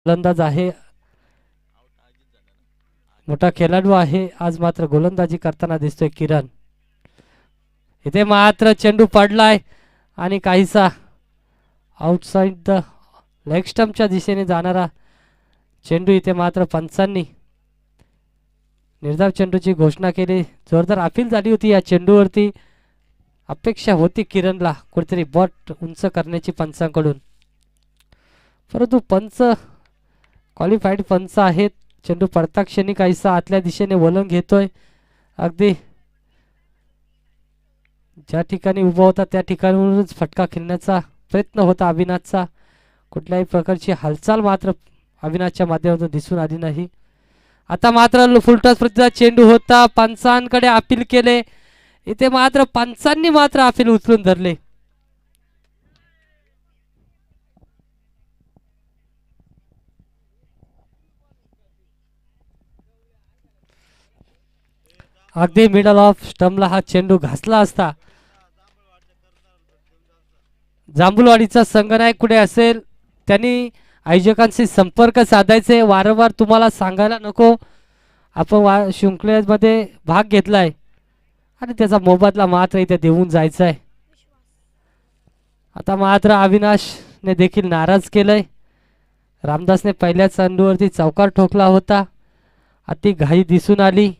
गोलंदाज आहे, मोठा खेळाडू आहे. आज मात्र गोलंदाजी करताना दिसतोय किरण. इथे मात्र चेंडू पडलाय आणि काहीसा आउटसाइड द लेग स्टंपच्या दिशेने जाणारा चेंडू. इथे मात्र पंचांनी निर्धाव चेंडूची घोषणा केली. जोरदार अपील झाली होती या चेंडूवरती. अपेक्षा होती किरणला कुठेतरी बॉट उंच करण्याची पंचांकडून, परंतु पंच क्वालिफाईड पंच आहेत. चेंडू पडता क्षणी काहीसा आतल्या दिशेने वळण घेतोय. अगदी ज्या ठिकाणी उभा होता त्या ठिकाणूनच फटका खेळण्याचा प्रयत्न होता अविनाशचा. कुठल्याही प्रकारची हालचाल मात्र अविनाशच्या माध्यमातून दिसून आली नाही. आता मात्र फुलटॉस प्रतिचा चेंडू होता. पंचांकडे अपील केले. इथे मात्र पंचांनी मात्र अपील उचलून धरले. अगदी मिडल ऑफ स्टंपला हा चेंडू घासला असता. जांभूलवाडीचा संघनायक कुठे असेल त्यांनी आयोजकांशी संपर्क साधायचे. वारंवार तुम्हाला सांगायला नको, आपण शृंखलेमध्ये भाग घेतलाय आणि त्याचा मोबदला मात्र इथे देऊन जायचा आहे. आता मात्र अविनाशने देखील नाराज केलंय. रामदासने पहिल्या चेंडूवरती चौकार ठोकला होता. अति घाई दिसून आली.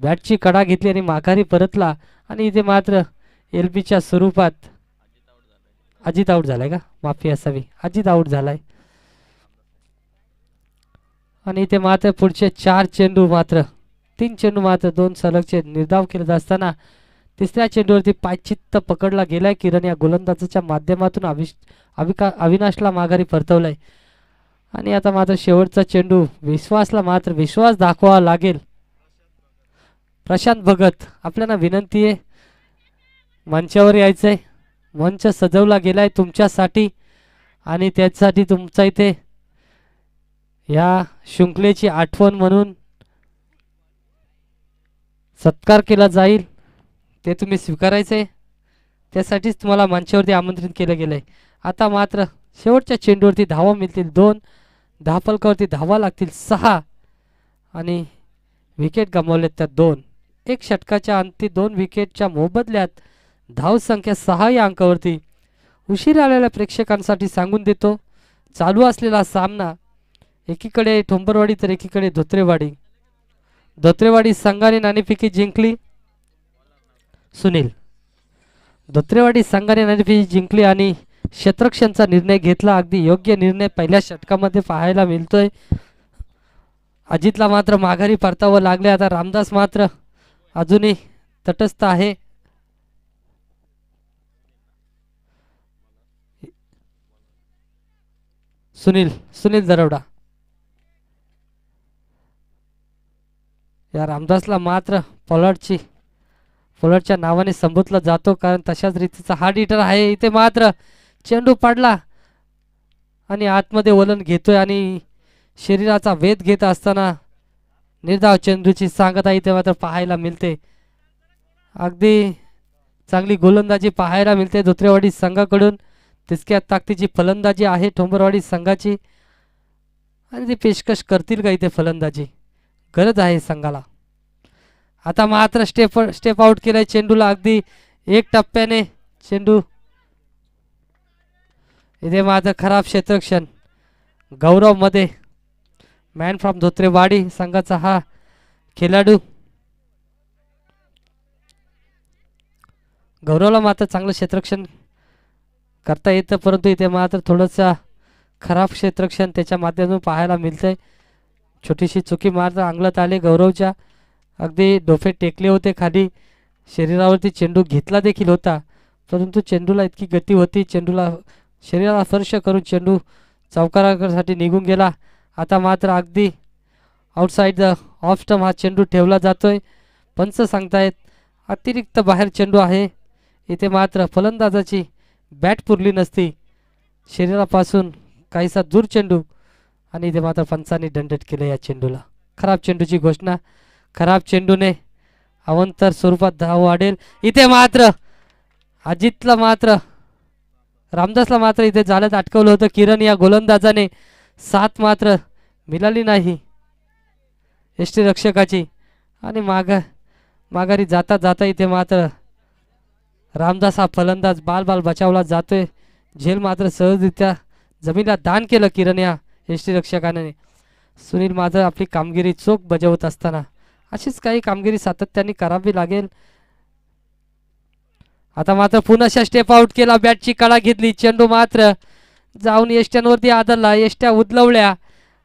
बॅटची कडा घेतली आणि माघारी परतला आणि इथे मात्र एलबीच्या स्वरूपात अजित आऊट झालाय का, माफी असावी, अजित आऊट झालाय. आणि इथे मात्र पुढचे 4 चेंडू मात्र 3 चेंडू मात्र 2 सलगचे निर्धाव केले असताना तिसऱ्या चेंडूवरती पायचित्त पकडला गेलाय. किरण या गोलंदाजाच्या माध्यमातून अविनाशला माघारी परतवलाय. आणि आता मात्र शेवटचा चेंडू विश्वासला मात्र विश्वास दाखवावा लागेल. प्रशांत भगत आपल्याला विनंती आहे, मंचावर यायचंय. मंच सजवला गेलाय तुमच्यासाठी आणि त्यासाठी तुमचा इथे या शृंखलेची आठवण म्हणून सत्कार केला जाईल, ते तुम्ही स्वीकारायचे. त्यासाठीच तुम्हाला मंचावरती आमंत्रित केलं गेलंय. आता मात्र शेवटच्या चेंडूवरती धावा मिळतील 2, धावफलकावरती धावा लागतील 6 आणि विकेट गमावलेत त्या 2. 1 षटकाच्या अंती 2 विकेटच्या मोबदल्यात धावसंख्या 6 या अंकावरती. उशीर आलेल्या प्रेक्षकांसाठी सांगून देतो, चालू असलेला सामना एकीकडे ठोंबरवाडी तर एकीकडे धोत्रेवाडी. धोत्रेवाडी संघाने नाणेफेकी जिंकली. सुनील, धोत्रेवाडी संघाने नाणेफेकी जिंकली आणि क्षेत्ररक्षणचा निर्णय घेतला. अगदी योग्य निर्णय पहिल्या षटकामध्ये पाहायला मिळतोय. अजितला मात्र माघारी परतावं लागले. आता रामदास मात्र अजूनही तटस्थ आहे. सुनील दरोडा या रामदासला मात्र पॉलर्डच्या नावाने संबोधला जातो, कारण तशाच रीतीचा हार्ड हिटर आहे. इथे मात्र चेंडू पडला आणि आतमध्ये वळण घेतोय आणि शरीराचा वेध घेत असताना निर्धाव चेंडूची सांगता इथे मात्र पाहायला मिळते. अगदी चांगली गोलंदाजी पाहायला मिळते धोत्रेवाडी संघाकडून. तितक्या ताकदीची फलंदाजी आहे ठोंबरवाडी संघाची आणि ती पेशकश करतील का इथे फलंदाजी, गरज आहे संघाला. आता मात्र स्टेप आउट केलाय चेंडूला. अगदी 1 टप्प्याने चेंडू. इथे मात्र खराब क्षेत्ररक्षण. गौरव मध्ये मॅन फ्रॉम धोत्रेवाडी संघाचा हा खेळाडू. गौरवला मात्र चांगलं क्षेत्ररक्षण करता येतं, परंतु इथे मात्र थोडंसं खराब क्षेत्ररक्षण त्याच्या माध्यमातून पाहायला मिळतंय. छोटीशी चुकी मात्र अंगलत आले गौरवच्या. अगदी डोफे टेकले होते खाली. शरीरावरती चेंडू घेतला देखील होता, परंतु चेंडूला इतकी गती होती, चेंडूला शरीराला स्पर्श करून चेंडू चौकारासाठी निघून गेला. आता मात्र अगदी आउटसाइड द ऑफ स्टंप हा चेंडू ठेवला जातोय. पंच सांगतायत अतिरिक्त बाहेर चेंडू आहे. इथे मात्र फलंदाजाची बॅट पुरली नसती, शरीरापासून काहीसा दूर चेंडू आणि इथे मात्र पंचांनी दंडट केले या चेंडूला. खराब चेंडूची घोषणा. खराब चेंडूने अवंतर स्वरूपात धाव वाढेल. इथे मात्र अजितला मात्र रामदासला मात्र इथे जाळ्यात अटकवलं होतं. किरण या गोलंदाजाने साथ मात्र मिळाली नाही यष्टीरक्षकाची आणि माघारी जाता जाता इथे मात्र रामदास हा फलंदाज बाल बचावला जातोय. झेल मात्र सहजरित्या जमिनीला दान केलं किरण या यष्टीरक्षकाने. सुनील मात्र आपली कामगिरी चोख बजावत असताना अशीच काही कामगिरी सातत्याने करावी लागेल. आता मात्र पुन्हा स्टेप आउट केला, बॅटची कडा घेतली, चेंडू मात्र जाऊन यष्ट्यांवरती आदळला, यष्ट्या उदलवल्या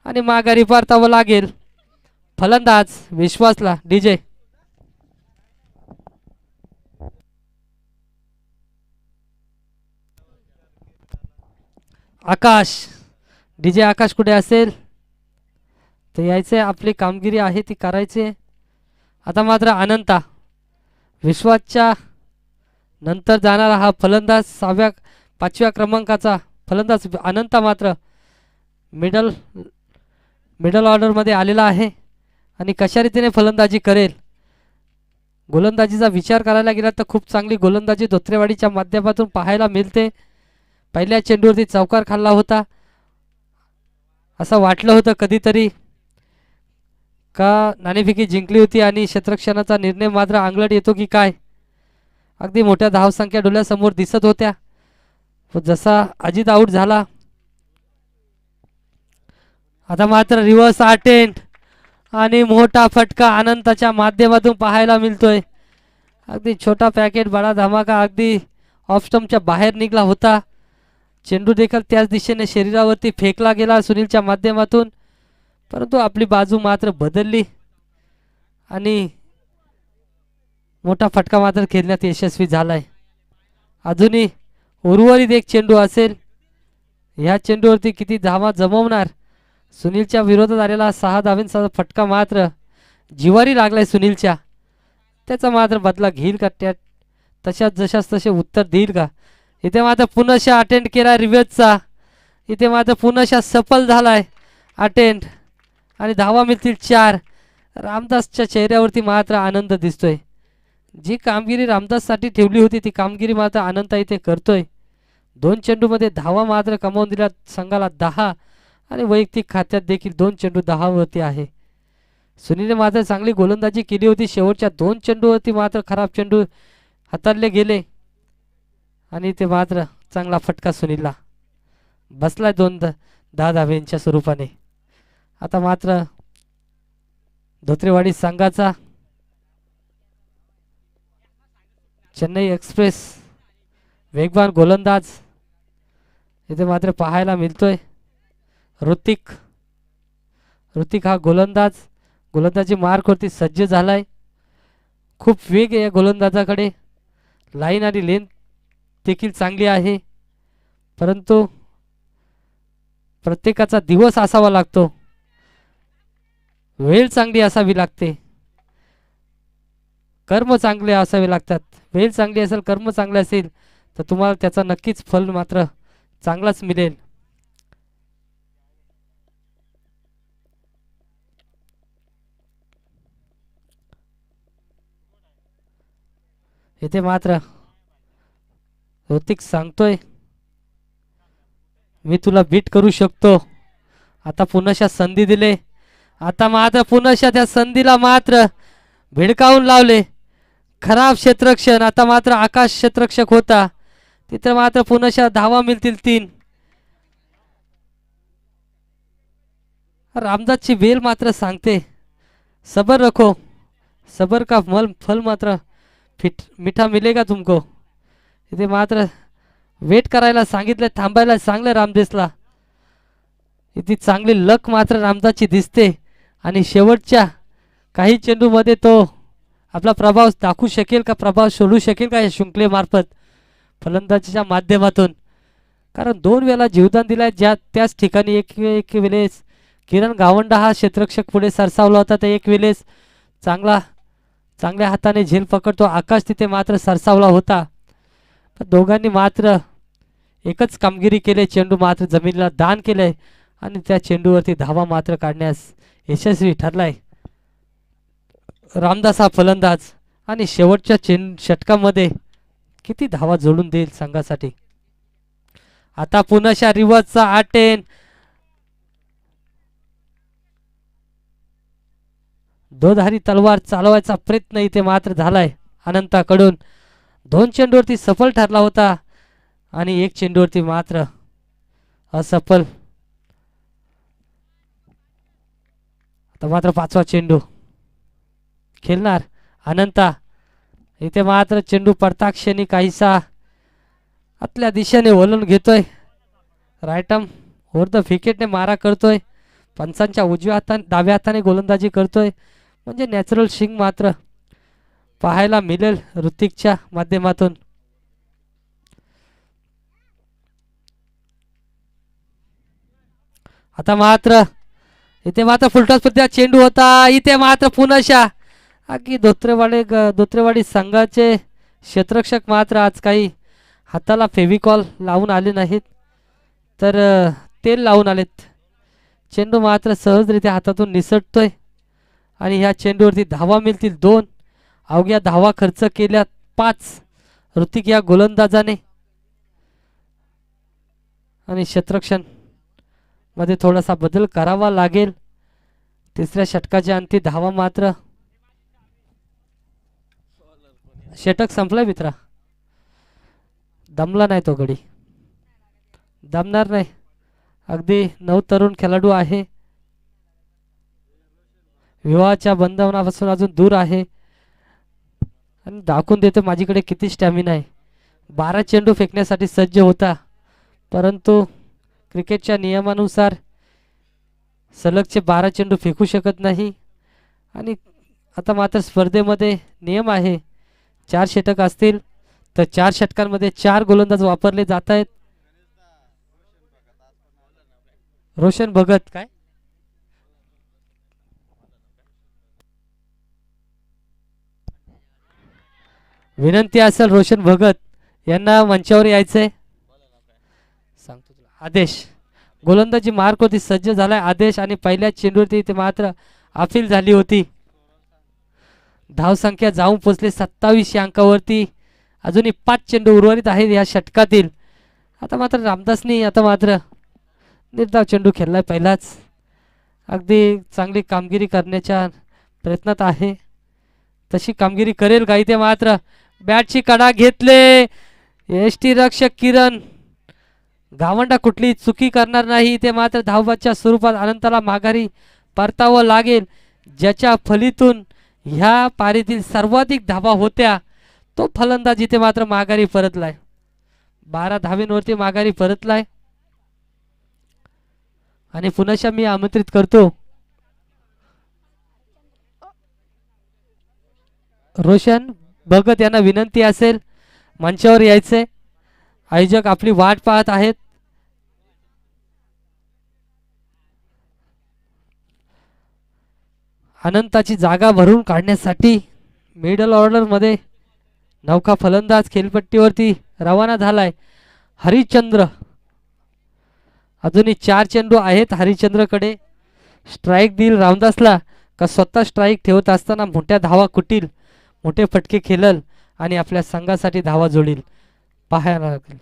आणि माघारी परतावं लागेल. फलंदाज विश्वासला डीजे. आकाश, डीजे आकाश कुठे असेल तर यायचे, आपली कामगिरी आहे ती करायची. आता मात्र अनंता विश्वासच्या नंतर जाणारा हा फलंदाज 5व्या क्रमांकाचा फलंदाज अनंता मात्र मिडल ऑर्डरमध्ये आलेला आहे आणि कशा रीतीने फलंदाजी करेल. गोलंदाजीचा विचार करायला गेला तर खूप चांगली गोलंदाजी धोत्रेवाडीच्या माध्यमातून पाहायला मिळते. पहिल्या चेंडूवरती चौकार खाल्ला होता, असं वाटलं होतं कधीतरी का नाणेफेकी जिंकली होती आणि क्षेत्ररक्षणाचा निर्णय मात्र अंगलट येतो की काय. अगदी मोठ्या धावसंख्या डोळ्यासमोर दिसत होत्या. जसा अजित आऊट झाला, आता मात्र रिव्हर्स अटेम्प्ट आणि मोठा फटका अनंताच्या माध्यमातून पाहायला मिळतोय. अगदी छोटा पॅकेट बडा धमाका अगदी ऑफ स्टंपच्या बाहेर निघाला होता. चेंडू देखील त्याच दिशेने शरीरावरती फेकला गेला सुनीलच्या माध्यमातून, परंतु आपली बाजू मात्र बदलली आणि मोठा फटका मात्र खेळण्यात यशस्वी झालाय. अजूनही उर्वरित एक चेंडू असेल. ह्या चेंडूवरती किती धावा जमवणार. सुनीलच्या विरोधात आलेला 6 धावांचा फटका मात्र जिवारी लागलाय सुनीलच्या. त्याचा मात्र बदला घेईल का, त्या तशाच जशाच तसे उत्तर देईल का. इथे मात्र पुनशा अटेंड केला रिव्हर्सचा. इथे मात्र पुनशा सफल झालाय अटेंड आणि धावा मिळतील 4. रामदासच्या चेहऱ्यावरती मात्र आनंद दिसतोय. जी कामगिरी रामदाससाठी ठेवली होती ती कामगिरी मात्र अनंता इथे करतोय. 2 चेंडूमध्ये धावा मात्र कमावून दिल्या संघाला 10 आणि वैयक्तिक खात्यात देखील 2 चेंडू 10 वरती आहे. सुनीलने मात्र चांगली गोलंदाजी केली होती. शेवटच्या 2 चेंडूवरती मात्र खराब चेंडू हाताळले गेले आणि ते मात्र चांगला फटका सुनीलला बसला 10 धाव्यांच्या स्वरूपाने. आता मात्र धोत्रेवाडी संघाचा चेन्नई एक्सप्रेस वेगवान गोलंदाज इथे मात्र पाहायला मिळतोय. ऋतिक हा गोलंदाजी मार्कवरती सज्ज झालाय. खूप वेग आहे या गोलंदाजाकडे. लाईन आणि लेंथ देखील चांगली आहे, परंतु प्रत्येकाचा दिवस असावा लागतो, वेळ चांगली असावी लागते, कर्म चांगले असावे लागतात. वेळ चांगली असेल, कर्म चांगले असेल तर तुम्हाला त्याचा नक्कीच फल मात्र चांगलाच मिळेल. इथे मात्र ऋतिक सांगतोय मी तुला बीट करू शकतो. आता पुनशा संधी दिले. आता मात्र पुनशा त्या संधीला मात्र भिडकावून लावले. खराब क्षेत्ररक्षण. आता मात्र आकाश क्षेत्ररक्षक होता, तिथे मात्र पुनशा धावा मिळतील 3. रामदासची वेल मात्र सांगते सबर रखो, सबर का फल मात्र मीठा मिलेगा तुमको. इथे मात्र वेट करायला सांगितलं, थांबायला सांगलं रामदासला. इथे चांगली लक मात्र रामदासची दिसते आणि शेवटच्या काही चेंडूमध्ये तो आपला प्रभाव दाखवू शकेल का, प्रभाव सोडू शकेल का या शृंखलेमार्फत फलंदाजीच्या माध्यमातून. कारण 2 वेळा जीवदान दिलाय, त्याच ठिकाणी एक वेळेस किरण गावंडा हा क्षेत्ररक्षक पुढे सरसावला होता, तर एक वेळेस चांगल्या हाताने झेल पकडतो आकाश तिथे मात्र सरसावला होता. दोघांनी मात्र एकच कामगिरी केली. चेंडू मात्र जमिनीला दान केलंय आणि त्या चेंडूवरती धावा मात्र काढण्यास यशस्वी ठरलाय रामदास हा फलंदाज. आणि शेवटच्या षटकामध्ये किती धावा जोडून देईल संघासाठी. आता पुनशा रिव्हर्सचा अटेन दोधारी तलवार चालवायचा प्रयत्न इथे मात्र झालाय अनंताकडून. 2 चेंडूवरती सफल ठरला होता आणि 1 चेंडूवरती मात्र असफल. आता मात्र 5वा चेंडू खेळणार अनंता. इथे मात्र चेंडू पडता क्षणी काहीसा आतल्या दिशेने वळून घेतोय. रायटम ओव्हर द विकेटने मारा करतोय. पंचांच्या उजव्या हाताने डाव्या हाताने गोलंदाजी करतोय. म्हणजे नॅचरल स्विंग मात्र पाहायला मिळेल ऋतिकच्या माध्यमातून. आता मात्र इथे मात्र फुलटॉस पद्धतीचा चेंडू होता. इथे मात्र पुनशा अगदी धोत्रेवाडी संघाचे क्षेत्ररक्षक मात्र आज काही हाताला फेविकॉल लावून आले नाहीत तर तेल लावून आलेत. चेंडू मात्र सहजरित्या हातातून निसटतोय आणि ह्या चेंडूवरती धावा मिळतील 2. अवघ्या धावा खर्च केल्या 5 ऋतिक या गोलंदाजाने. आणि क्षेत्ररक्षण मध्ये थोडासा बदल करावा लागेल. तिसऱ्या षटकाच्या अंती धावा मात्र षटक संपलाय मित्रा. दमला नाही तो गडी, दमणार नाही. अगदी नवतरुण खेळाडू आहे, विवाहाच्या बंधनापासून अजून दूर आहे आणि दाखवून देतो माझ्याकडे किती स्टॅमिना आहे. 12 चेंडू फेकण्यासाठी सज्ज होता परंतु क्रिकेटच्या नियमानुसार सलगचे 12 चेंडू फेकू शकत नाही. आणि आता मात्र स्पर्धेमध्ये नियम आहे 4 षटक असतील तर 4 षटकांमध्ये 4 गोलंदाज वापरले जात आहेत. रोशन भगत काय विनंती असेल रोशन भगत यांना मंचावर यायचंय. सांगतो तुला आदेश. गोलंदाजी मार्क होती सज्ज झालाय आदेश आणि पहिल्या चेंडूवरती ते मात्र अपील झाली होती. धावसंख्या जाऊन पोचली 27 या अंकावरती. अजूनही 5 चेंडू उर्वरित आहेत या षटकातील. आता मात्र रामदासनी आता मात्र निर्धाव चेंडू खेळलाय पहिलाच. अगदी चांगली कामगिरी करण्याच्या प्रयत्नात आहे. तशी कामगिरी करेल का? इथे मात्र बॅटची कडा घेतले यष्टी रक्षक किरण गावंडा कुठली चुकी करणार नाही. इथे मात्र धावबाच्या स्वरूपात अनंताला माघारी परतावं लागेल. ज्याच्या फलीतून ह्या पारीतील सर्वाधिक धावा होत्या तो फलंदाज इथे मात्र माघारी परतलाय. 12 धावेंवरती माघारी परतलाय. आणि पुन्हा मी आमंत्रित करतो रोशन भगत यांना विनंती असेल मंचावर यायचे. आयोजक आपली वाट पाहत आहेत. अनंताची जागा भरून काढण्यासाठी मिडल ऑर्डर मध्ये नौका फलंदाज खेळपट्टीवरती रवाना झालाय. हरिश्चंद्र अजूनही 4 चेंडू आहेत हरिश्चंद्रकडे. स्ट्राईक देईल रामदासला का स्वतः स्ट्राईक ठेवत असताना मोठ्या धावा कुटील, मोठे फटके खेळल आणि आपल्या संघासाठी धावा जोडील पाहायला लागेल.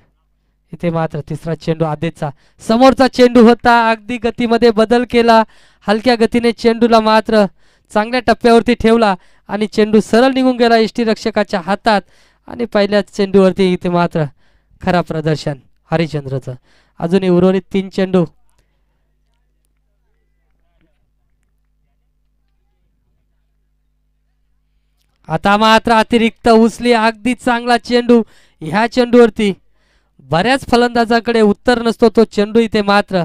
इथे मात्र तिसरा चेंडू आदेशचा समोरचा चेंडू होता. अगदी गतीमध्ये बदल केला. हलक्या गतीने चेंडूला मात्र चांगल्या टप्प्यावरती ठेवला आणि चेंडू सरळ निघून गेला यष्टीरक्षकाच्या हातात. आणि पहिल्याच चेंडूवरती इथे मात्र खरा प्रदर्शन हरिश्चंद्रचं. अजूनही उर्वरित 3 चेंडू. आता मात्र अतिरिक्त उचली अगदी चांगला चेंडू. ह्या चेंडूवरती बऱ्याच फलंदाजाकडे उत्तर नसतो. तो चेंडू इथे मात्र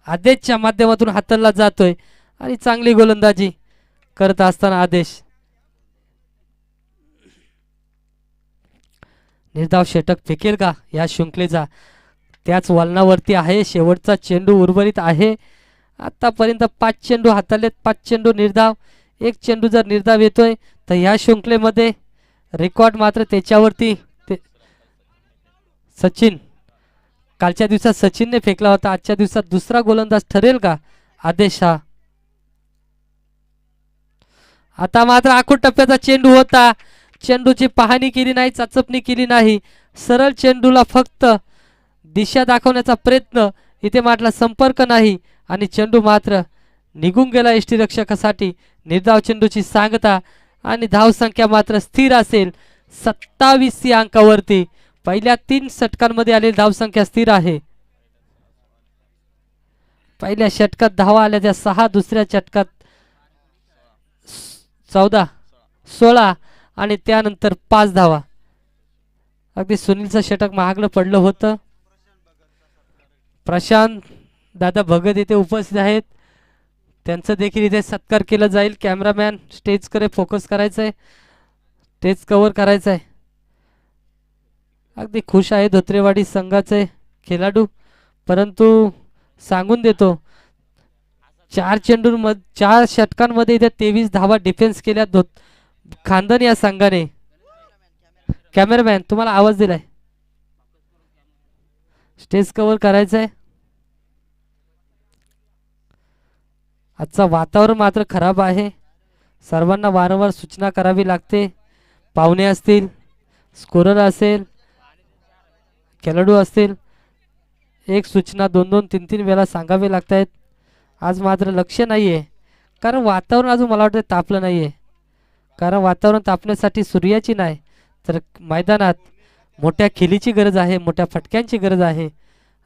आदेशच्या माध्यमातून हाताळला जातोय आणि चांगली गोलंदाजी करत असताना आदेश निर्धाव षटक फेकेल का या शृंखलेचा? त्याच वलनावरती आहे. शेवटचा चेंडू उर्वरित आहे. आतापर्यंत 5 चेंडू हाताळलेत, 5 चेंडू निर्धाव. 1 चेंडू जर निर्धाव येतोय तर ह्या शृंखलेमध्ये रेकॉर्ड मात्र त्याच्यावरती सचिन. कालच्या दिवसात सचिनने फेकला होता. आजच्या दिवसात दुसरा गोलंदाज ठरेल का आदेश हा? आता मात्र आखूड टप्प्याचा चेंडू होता. चेंडूची पाहणी केली नाही, चाचपणी केली नाही. सरळ चेंडूला फक्त दिशा दाखवण्याचा प्रयत्न. इथे मात्र संपर्क नाही आणि चेंडू मात्र निघून गेला यष्टीरक्षकासाठी. निर्धाव चेंडूची सांगता आणि धावसंख्या मात्र स्थिर असेल 27 या अंकावरती. पहिल्या 3 षटकांमध्ये आलेली धावसंख्या स्थिर आहे. पहिल्या षटकात धावा आल्या त्या 6, दुसऱ्या षटकात 14, 16 आणि त्यानंतर 5 धावा. अगदी सुनीलचं षटक महागलं पडलं होतं. प्रशांत दादा भगत इथे उपस्थित आहेत, त्यांचं देखील इथे सत्कार केला जाईल. कॅमेरामॅन स्टेजकडे फोकस करायचं आहे, स्टेज कव्हर करायचं आहे. अगदी खुश आहे धोत्रेवाडी संघाचे खेळाडू, परंतु सांगून देतो 4 षटकांमध्ये इथे 23 धावा डिफेन्स केल्या खानदान या संघाने. कॅमेरामॅन तुम्हाला आवाज दिलाय, स्टेज कव्हर करायचं आहे. आजचं वातावरण मात्र खराब आहे, सर्वांना वारंवार सूचना करावी लागते. पाहुणे असतील, स्कोरर असेल, खेळाडू असतील, एक सूचना 2-2, 3-3 वेळा सांगावे लागत आहेत. आज मात्र लक्ष नाही आहे, कारण वातावरण अजून मला वाटतं तापलं नाही आहे. कारण वातावरण तापण्यासाठी सूर्याची नाही तर मैदानात मोठ्या खिलीची गरज आहे, मोठ्या फटक्यांची गरज आहे.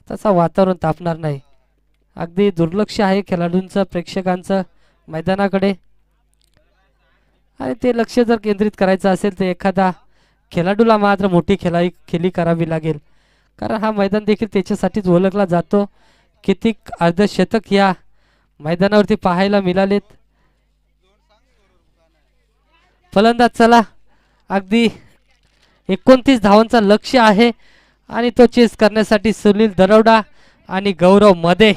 तसा वातावरण तापणार नाही. अगदी दुर्लक्ष आहे खेळाडूंचं, प्रेक्षकांचं मैदानाकडे. आणि ते लक्ष जर केंद्रित करायचं असेल तर एखादा खेळाडूला मात्र मोठी खेळी करावी लागेल, कारण हा मैदान देखील त्याच्यासाठीच ओळखला जातो. कितीक अर्धशतक या मैदानावरती पाहायला मिळालेत. फलंदाज चला, अगदी 29 धावांचा लक्ष्य आहे आणि तो चेस करण्यासाठी सुनील दरवडा आणि गौरव मध्ये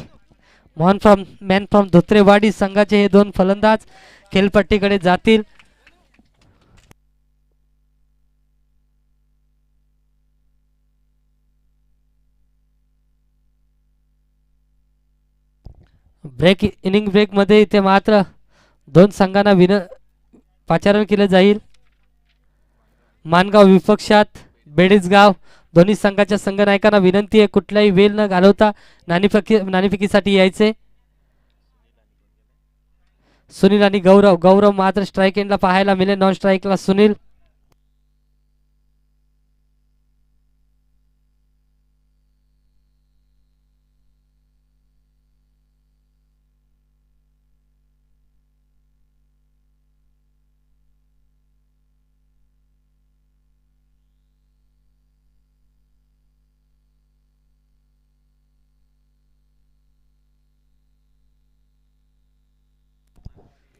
मॅन फ्रॉम धोत्रेवाडी संघाचे हे 2 फलंदाज खेळपट्टीकडे जातील. इनिंग ब्रेक मध्ये इथे मात्र 2 संघांना पाचारण केलं जाईल. मानगाव विपक्षात बेडीसगाव दोन्ही संघाच्या संघनायकांना विनंती आहे कुठलाही वेळ न घालवता नाणेफेकीसाठी यायचे. सुनील आणि गौरव मात्र स्ट्राइक एंडला पाहायला मिळेल, नॉन स्ट्राइकला सुनील.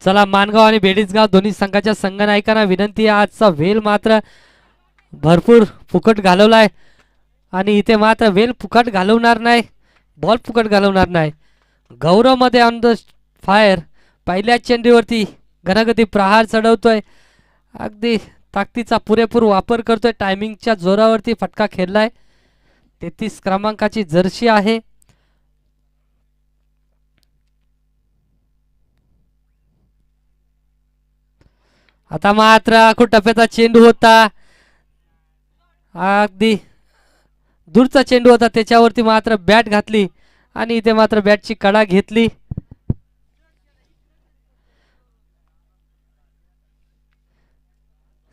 चला, मानगाव आणि बेडीसगाव दोन्ही संघाच्या संघनायकांना विनंती आहे, आजचा वेळ मात्र भरपूर फुकट घालवलाय आणि इथे मात्र वेळ फुकट घालवणार नाही, बॉल फुकट घालवणार नाही. गौरव मध्ये ऑन द फायर पहिल्या चेंडूवरती घनागती प्रहार चढवतोय, अगदी ताकदीचा पुरेपूर वापर करतोय, टायमिंगच्या जोरावरती फटका खेळलाय. 33 क्रमांकाची जर्सी आहे. आता मात्र आखूड टप्प्याचा चेंडू होता, अगदी दूरचा चेंडू होता, त्याच्यावरती मात्र बॅट घातली आणि इथे मात्र बॅटची कडा घेतली.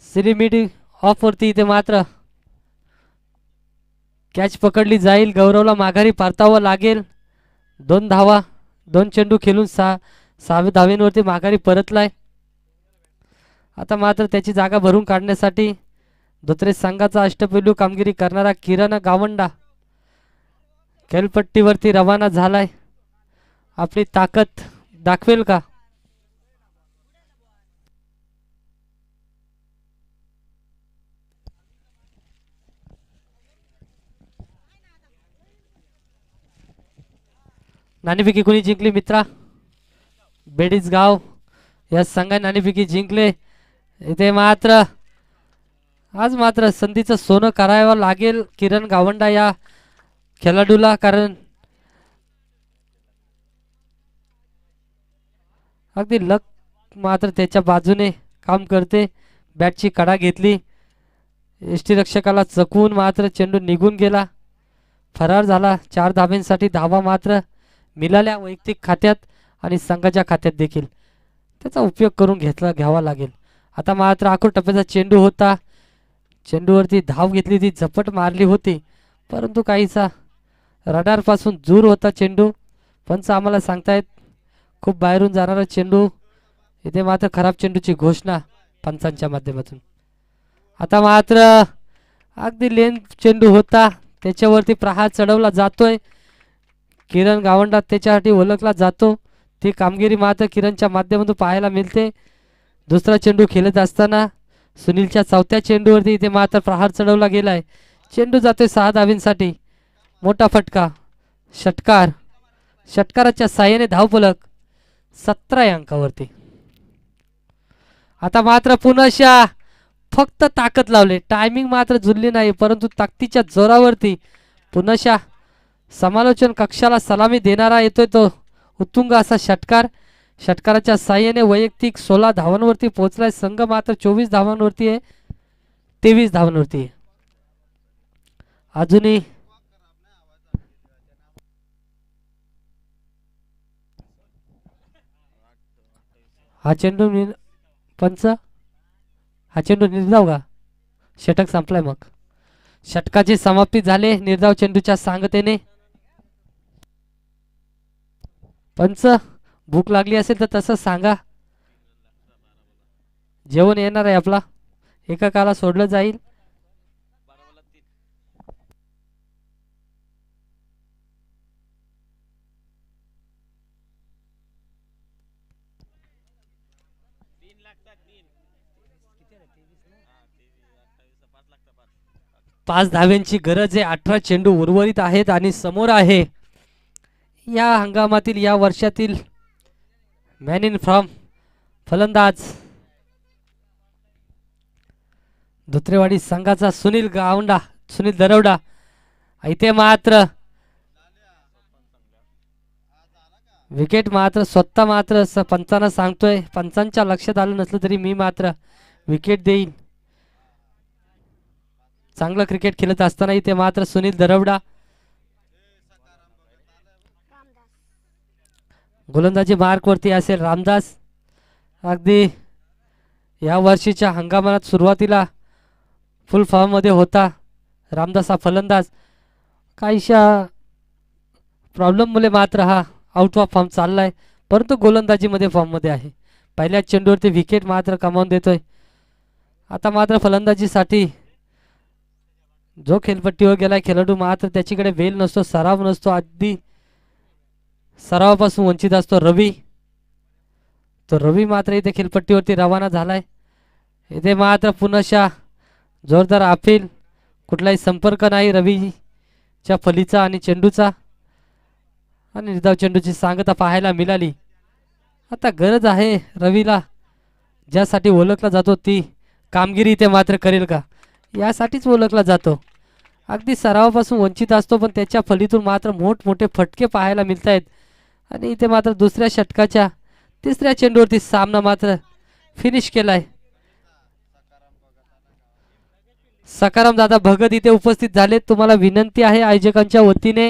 सिलिमिडी ऑफ वरती इथे मात्र कॅच पकडली जाईल. गौरवला माघारी परतावं लागेल. 2 धावा, 2 चेंडू खेळून 6 धावेंवरती माघारी परतलाय. आता मात्र त्याची जागा भरून काढण्यासाठी धोत्रे संघाचा अष्टपैलू कामगिरी करणारा किरण गावंडा खेळपट्टीवरती रवाना झालाय. आपली ताकद दाखवेल का? नाणेफेकी कोणी जिंकली मित्रा? बेडीसगाव या संघाने नाणेफेकी जिंकले. इथे मात्र आज मात्र संधीचं सोनं करावं लागेल किरण गावंडा या खेळाडूला, कारण अगदी लक मात्र त्याच्या बाजूने काम करते. बॅटची कडा घेतली, यष्टीरक्षकाला चकवून मात्र चेंडू निघून गेला, फरार झाला. 4 धाब्यांसाठी धावा मात्र मिळाल्या वैयक्तिक खात्यात आणि संघाच्या खात्यात देखील त्याचा उपयोग करून घ्यावा लागेल. आता मात्र आखूड टप्प्याचा चेंडू होता. चेंडूवरती धाव घेतली होती, झपट मारली होती, परंतु काहीसा रडारपासून दूर होता चेंडू. पंच आम्हाला सांगतायत खूप बाहेरून जाणारा चेंडू. इथे मात्र खराब चेंडूची घोषणा पंचांच्या माध्यमातून. आता मात्र अगदी लेन चेंडू होता, त्याच्यावरती प्रहार चढवला जातोय. किरण गावंडा त्याच्यासाठी ओळखला जातो. ती कामगिरी मात्र किरणच्या माध्यमातून पाहायला मिळते. दुसरा चेंडू खेळत असताना सुनीलच्या चौथ्या चेंडूवरती इथे मात्र प्रहार चढवला गेलाय. चेंडू जातोय 6 धावींसाठी. मोठा फटका, षटकार. षटकाराच्या साह्याने धावफलक 17 या अंकावरती. आता मात्र पुनशा फक्त ताकद लावले, टायमिंग मात्र जुळली नाही, परंतु ताकदीच्या जोरावरती पुनशा समालोचन कक्षाला सलामी देणारा येतोय तो उत्तुंग असा षटकार. षटकाराच्या साह्याने वैयक्तिक 16 धावांवरती पोहोचलाय. संघ मात्र 24 धावांवरती आहे, 23 धावांवरती आहे. अजूनही हा चेंडू पंच, हा चेंडू निर्धाव का? षटक संपलाय. मग षटकाची समाप्ती झाले निर्धाव चेंडूच्या सांगतेने. पंच भूक लागली असेल तर तसं सांगा, जेवण येणार आहे आपला, एका काला सोडलं जाईल. पाच धाव्यांची गरज आहे. 18 चेंडू उर्वरित आहेत आणि समोर आहे या हंगामातील या वर्षातील मॅन इन फॉर्म फलंदाज धुत्रेवाडी संघाचा सुनील गावंडा, सुनील दरवडा. इथे मात्र विकेट मात्र स्वतः मात्र पंचांना सांगतोय, पंचांच्या लक्षात आलं नसलं तरी मी मात्र विकेट देईन. चांगलं क्रिकेट खेळत असताना इथे मात्र सुनील दरवडा. गोलंदाजी मार्क वरती असेल रामदास. अगदी या वर्षीच्या हंगामात सुरुवातीला फुल फॉर्म मध्ये होता रामदास हा फलंदाज. काहीशा प्रॉब्लेम मुळे मात्र हा आउट ऑफ फॉर्म चाललाय, परंतु गोलंदाजीमध्ये फॉर्म मध्ये आहे. पहिल्याच चेंडूवरती विकेट मात्र कमावून देतोय. आता मात्र फलंदाजीसाठी जो खेळपट्टीवर गेलाय खेळाडू मात्र त्याच्याकडे वेळ नसतो, सराव नसतो, अगदी सरावापासून वंचित असतो रवी. तो रवी मात्र इथे खेळपट्टीवरती रवाना झालाय. इथे मात्र पुनशा जोरदार अपील, कुठलाही संपर्क नाही रवीच्या फलीचा आणि चेंडूचा, आणि निर्धाव चेंडूची सांगता पाहायला मिळाली. आता गरज आहे रवीला, ज्यासाठी ओळखला जातो ती कामगिरी इथे मात्र करेल का यासाठीच ओळखला जातो. अगदी सरावापासून वंचित असतो, पण त्याच्या फलीतून मात्र मोठमोठे फटके पाहायला मिळत आहेत. आणि इथे मात्र दुसऱ्या षटकाच्या तिसऱ्या चेंडूवरती सामना मात्र फिनिश केलाय. सकाराम दादा भगत इथे उपस्थित झाले. तुम्हाला विनंती आहे आयोजकांच्या वतीने